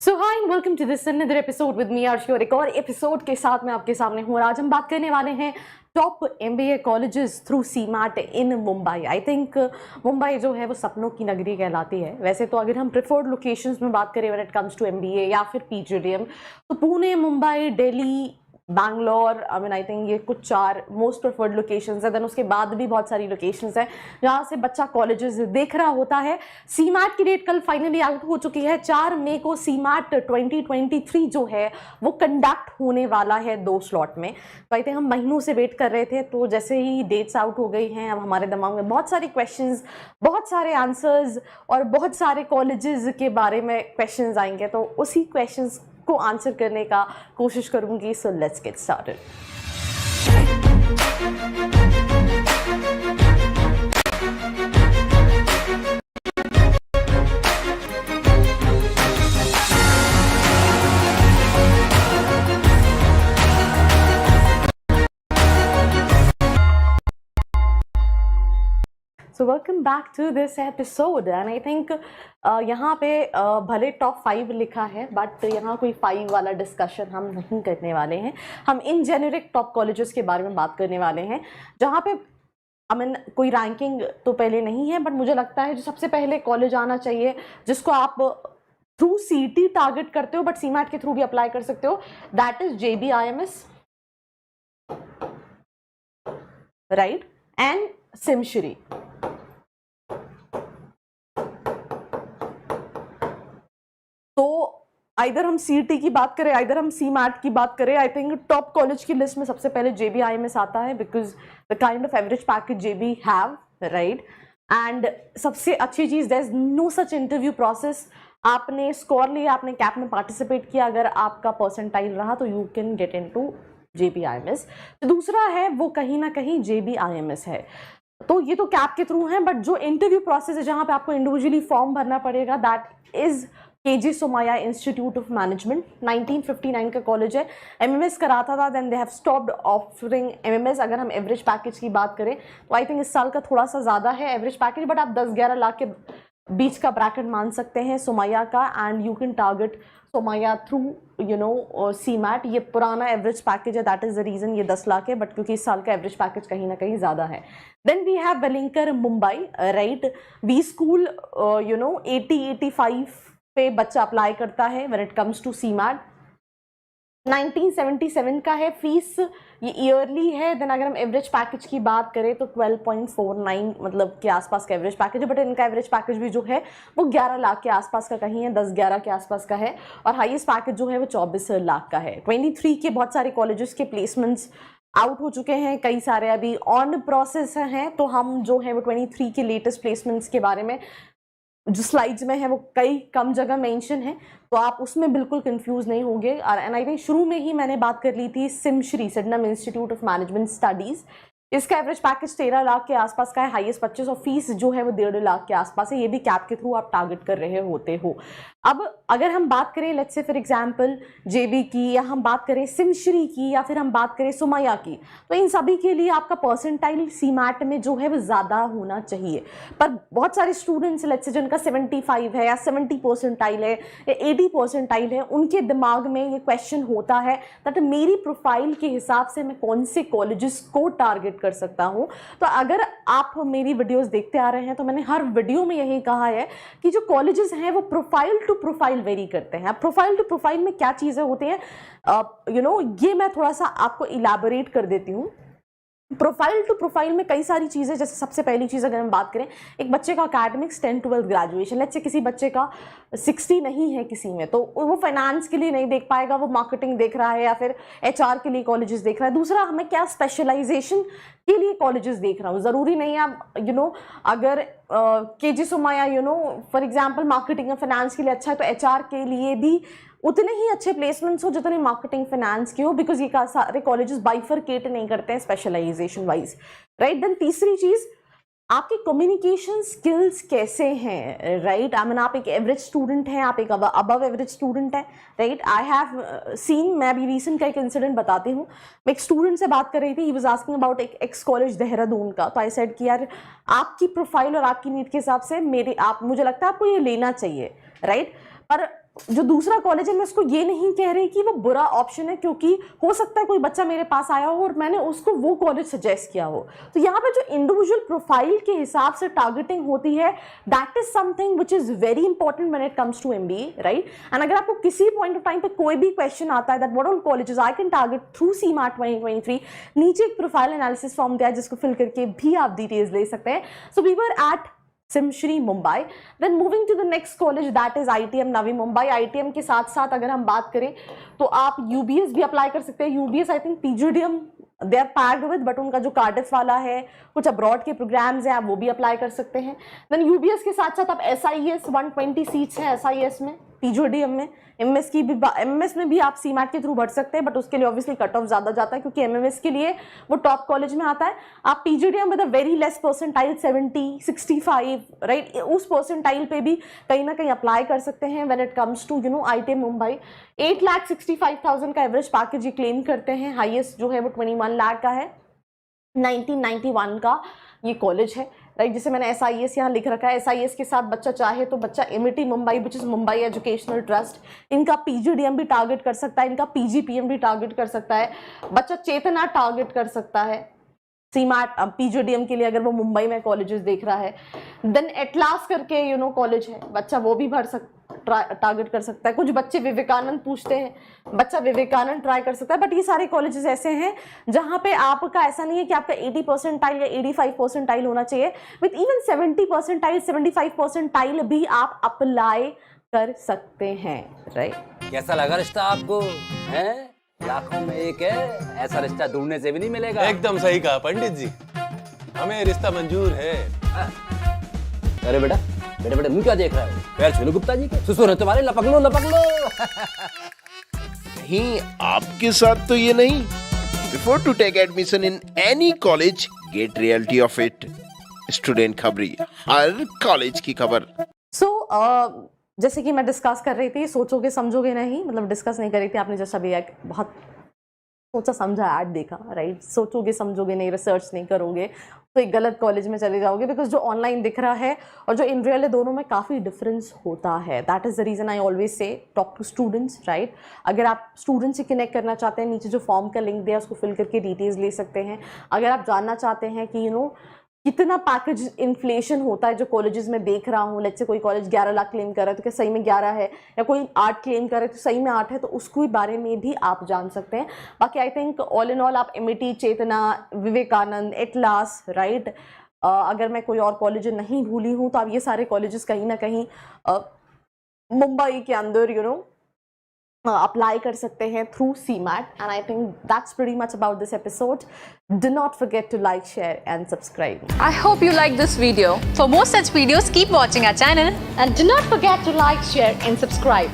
So hi and welcome to this another episode with me Arshi. और एक और episode के साथ मैं आपके सामने हूँ और आज हम बात करने वाले हैं top MBA colleges through CMAT in Mumbai. I think Mumbai जो है वो सपनों की नगरी कहलाती है। वैसे तो अगर हम प्रिफर्ड लोकेशंस में बात करें when it comes to MBA या फिर पीजीडीएम तो पुणे, मुंबई, दिल्ली, बैंगलोर, आई थिंक ये कुछ 4 मोस्ट प्रेफर्ड लोकेशंस है। देन उसके बाद भी बहुत सारी लोकेशंस हैं जहाँ से बच्चा कॉलेजेस देख रहा होता है। सीमैट की डेट कल फाइनली आउट हो चुकी है। 4 मई को सीमैट 2023 जो है वो कंडक्ट होने वाला है 2 स्लॉट में। तो आई थिंक हम महीनों से वेट कर रहे थे, तो जैसे ही डेट्स आउट हो गई हैं अब हमारे दिमाग में बहुत सारे क्वेश्चंस, बहुत सारे आंसर्स और बहुत सारे कॉलेजेस के बारे में क्वेश्चंस आएंगे। तो उसी क्वेश्चंस को आंसर करने का कोशिश करूंगी। So let's get started. So welcome back to this episode and I think यहाँ पे भले टॉप 5 लिखा है बट यहाँ कोई 5 वाला डिस्कशन हम नहीं करने वाले हैं। हम इन जेनेरिक टॉप कॉलेजेस के बारे में बात करने वाले हैं जहाँ पे कोई रैंकिंग तो पहले नहीं है, बट मुझे लगता है जो सबसे पहले कॉलेज आना चाहिए जिसको आप थ्रू सीटी टारगेट करते हो बट सीमैट के थ्रू भी अप्लाई कर सकते हो, that is JBIMS, right, and SIMSREE. Either हम सीटी की बात करें, आइदर हम सीमैट की बात करें, आई थिंक टॉप कॉलेज की लिस्ट में सबसे पहले JBIMS आता है because the kind of average package JB have, right. And सबसे अच्छी चीज, there is no such interview process. आपने स्कोर लिया, आपने कैप में पार्टिसिपेट किया, अगर आपका परसेंटाइल रहा तो you can get into JBIMS। तो दूसरा है वो कहीं ना कहीं JBIMS है। तो ये तो कैप के थ्रू है, बट जो इंटरव्यू प्रोसेस है जहां पे आपको इंडिविजुअली फॉर्म भरना पड़ेगा, that is KG Somaiya institute of management. 1959 का कॉलेज है। MMS कराता था, then they have stopped offering MMS। अगर हम एवरेज पैकेज की बात करें तो आई थिंक इस साल का थोड़ा सा ज़्यादा है एवरेज पैकेज, बट आप 10-11 लाख के बीच का ब्रैकेट मान सकते हैं सोमाया का। And you can target Somaiya through CMAT. ये पुराना एवरेज पैकेज है, दैट इज द रीजन ये 10 लाख है, बट क्योंकि इस साल का एवरेज पैकेज कहीं ना कहीं ज़्यादा है। Then we have Welingkar Mumbai, right. We school 80-85 पे बच्चा अप्लाई करता है when it comes to CMAT. 1977 का है फीस, ये ईयरली है। देन अगर हम एवरेज पैकेज की बात करें तो 12.49 मतलब के आसपास का एवरेज पैकेज है, बट इनका एवरेज पैकेज भी जो है वो 11 लाख के आसपास का कहीं है, 10-11 के आसपास का है। और हाईएस्ट पैकेज जो है वो 24 लाख का है। 23 के बहुत सारे कॉलेजेस के प्लेसमेंट्स आउट हो चुके हैं, कई सारे अभी ऑन प्रोसेस हैं। तो हम जो है वो 23 के लेटेस्ट प्लेसमेंट्स के बारे में जो स्लाइड्स में है वो कई कम जगह मेंशन है, तो आप उसमें बिल्कुल कंफ्यूज नहीं होंगे। एंड आई थिंक शुरू में ही मैंने बात कर ली थी सिमश्री, सिडनम इंस्टीट्यूट ऑफ मैनेजमेंट स्टडीज। इसका एवरेज पैकेज 13 लाख के आसपास का है, हाईएस्ट 25, और फीस जो है वो 1.5 लाख के आसपास है। ये भी कैप के थ्रू आप टारगेट कर रहे होते हो। अब अगर हम बात करें let's say for example JB की, या हम बात करें सिमश्री की, या फिर हम बात करें सोमाया की, तो इन सभी के लिए आपका परसेंटाइल सीमैट में जो है वो ज़्यादा होना चाहिए। पर बहुत सारे स्टूडेंट्स लेट्स से जिनका 75 है या 70 परसेंटाइल है या 80 परसेंटाइल है, उनके दिमाग में ये क्वेश्चन होता है दैट मेरी प्रोफाइल के हिसाब से मैं कौन से कॉलेजेस को टारगेट कर सकता हूँ। तो अगर आप मेरी वीडियोस देखते आ रहे हैं तो मैंने हर वीडियो में यही कहा है कि जो कॉलेजेस हैं वो प्रोफाइल टू प्रोफाइल वेरी करते हैं। अब प्रोफाइल टू प्रोफाइल में क्या चीजें होती हैं, ये मैं थोड़ा सा आपको इलैबोरेट कर देती हूँ। प्रोफाइल टू प्रोफाइल में कई सारी चीज़ें, जैसे सबसे पहली चीज़ अगर हम बात करें, एक बच्चे का अकेडमिक्स 10-12 ग्रेजुएशन, लेट्स से किसी बच्चे का 60 नहीं है किसी में, तो वो फाइनेंस के लिए नहीं देख पाएगा, वो मार्केटिंग देख रहा है या फिर HR के लिए कॉलेजेस देख रहा है। दूसरा, हमें क्या स्पेशलाइजेशन के लिए कॉलेजेस देख रहा हूँ। ज़रूरी नहीं है आप अगर KG Somaiya for example marketing या फाइनेंस के लिए अच्छा है तो HR के लिए भी उतने ही अच्छे प्लेसमेंट्स हो जितने मार्केटिंग फाइनेंस के हो, बिकॉज ये सारे कॉलेजेस बाइफरकेट नहीं करते हैं स्पेशलाइजेशन वाइज, राइट। देन तीसरी चीज, आपके कम्युनिकेशन स्किल्स कैसे हैं, राइट। आप एक एवरेज स्टूडेंट हैं, आप एक अबव एवरेज स्टूडेंट हैं, राइट। आई हैव सीन, मैं अभी रिसेंट का एक इंसिडेंट बताती हूँ। मैं एक स्टूडेंट से बात कर रही थी, ही वाज आस्किंग अबाउट एक एक्स कॉलेज देहरादून का। तो आई सेड कि यार आपकी प्रोफाइल और आपकी नीड के हिसाब से मुझे लगता है आपको ये लेना चाहिए, राइट। पर जो दूसरा कॉलेज है मैं उसको ये नहीं कह रही कि वो बुरा ऑप्शन है, क्योंकि हो सकता है कोई बच्चा मेरे पास आया हो और मैंने उसको वो कॉलेज सजेस्ट किया हो। तो यहाँ पे जो इंडिविजुअल प्रोफाइल के हिसाब से टारगेटिंग होती है, that is something which is very important when it comes to MBA, right. And अगर आपको किसी पॉइंट ऑफ टाइम पे कोई भी क्वेश्चन आता है that what all colleges I can target through CMAT 2023, नीचे एक प्रोफाइल एनालिसिस फॉर्म दिया है जिसको फिल करके भी आप डिटेल्स ले सकते हैं। So we were at SIMSREE Mumbai, then moving to the next college that is ITM Navi Mumbai. ITM के साथ साथ अगर हम बात करें तो आप UBS भी अप्लाई कर सकते हैं। UBS I think PGDM they are packed with, but उनका जो कार्डिफ वाला है, कुछ अब्रॉड के प्रोग्राम्स हैं, आप वो भी अप्लाई कर सकते हैं। देन UBS के साथ साथ आप SIS 120 सीट्स हैं SIS में, PGDM में, MS की भी, MS में भी आप CMAT के थ्रू बढ़ सकते हैं, बट उसके लिए ऑब्वियसली कट ऑफ ज़्यादा जाता है क्योंकि MMS के लिए वो टॉप कॉलेज में आता है। आप PGDM with a very less percentile 70, 65, right, उस परसेंटाइल पे भी कहीं ना कहीं अप्लाई कर सकते हैं when it comes to ITM Mumbai. 8,65,000 का एवरेज पैकेज ये क्लेम करते हैं, हाईएस्ट जो है वो 21 लाख का है। 1991 का ये कॉलेज है, राइट, जिसे मैंने SIS यहाँ लिख रखा है। SIS के साथ बच्चा चाहे तो बच्चा MIT Mumbai which is Mumbai educational trust, इनका PGDM भी टारगेट कर सकता है, इनका PGPM भी टारगेट कर सकता है, बच्चा चेतना टारगेट कर सकता है CMAT PGDM के लिए अगर वो मुंबई में कॉलेजेस देख रहा है। देन एटलास करके कॉलेज है, बच्चा वो भी टारगेट कर सकता है। कुछ बच्चे विवेकानंद पूछते हैं, बच्चा विवेकानंद ट्राई कर सकता है। बट ये सारे कॉलेजेस ऐसे हैं जहां पे आपका ऐसा नहीं है कि आपका 80 परसेंटाइल या 85 परसेंटाइल होना चाहिए, विद इवन 70 परसेंटाइल 75 परसेंटाइल भी आप अप्लाई कर सकते हैं, राइट। कैसा लगा रिश्ता आपको? हैं? लाखों में एक है, ऐसा रिश्ता ढूंढने से भी नहीं मिलेगा। एकदम सही कहा पंडित जी, हमें रिश्ता मंजूर है। अरे बेटा बेटा बेटा, मुंह क्या देख रहा है? पैर छू लो गुप्ता जी के, ससुर है तुम्हारे, लपक लो लपक लो। नहीं, आपके साथ तो ये नहीं। Before to take admission in any college, get reality of it. Student Khabri, हर कॉलेज की खबर। सो जैसे कि मैं डिस्कस कर रही थी, सोचोगे समझोगे नहीं, मतलब डिस्कस नहीं कर रही थी, आपने जैसा भी एक बहुत सोचा समझा ऐड देखा, राइट। सोचोगे समझोगे नहीं, रिसर्च नहीं करोगे तो एक गलत कॉलेज में चले जाओगे, बिकॉज जो ऑनलाइन दिख रहा है और जो इन रियल है दोनों में काफ़ी डिफरेंस होता है। That is the reason I always say talk to students, right. अगर आप स्टूडेंट से कनेक्ट करना चाहते हैं, नीचे जो फॉर्म का लिंक दिया उसको फिल करके डिटेल्स ले सकते हैं। अगर आप जानना चाहते हैं कि कितना पैकेज इन्फ्लेशन होता है जो कॉलेजेस में देख रहा हूँ, लेट्स से कोई कॉलेज 11 लाख क्लेम कर रहा है तो क्या सही में 11 है, या कोई 8 क्लेम कर रहा है तो सही में 8 है, तो उसके बारे में भी आप जान सकते हैं। बाकी I think all in all आप MIT, चेतना, विवेकानंद, एटलास, राइट, अगर मैं कोई और कॉलेज नहीं भूली हूँ तो आप ये सारे कॉलेजेस कहीं ना कहीं मुंबई के अंदर अप्लाई कर सकते हैं through CMAT, and I think that's pretty much about this episode. Do not forget to like, share and subscribe. I hope you liked this video. For more such videos, keep watching our channel. And do not forget to like, share and subscribe.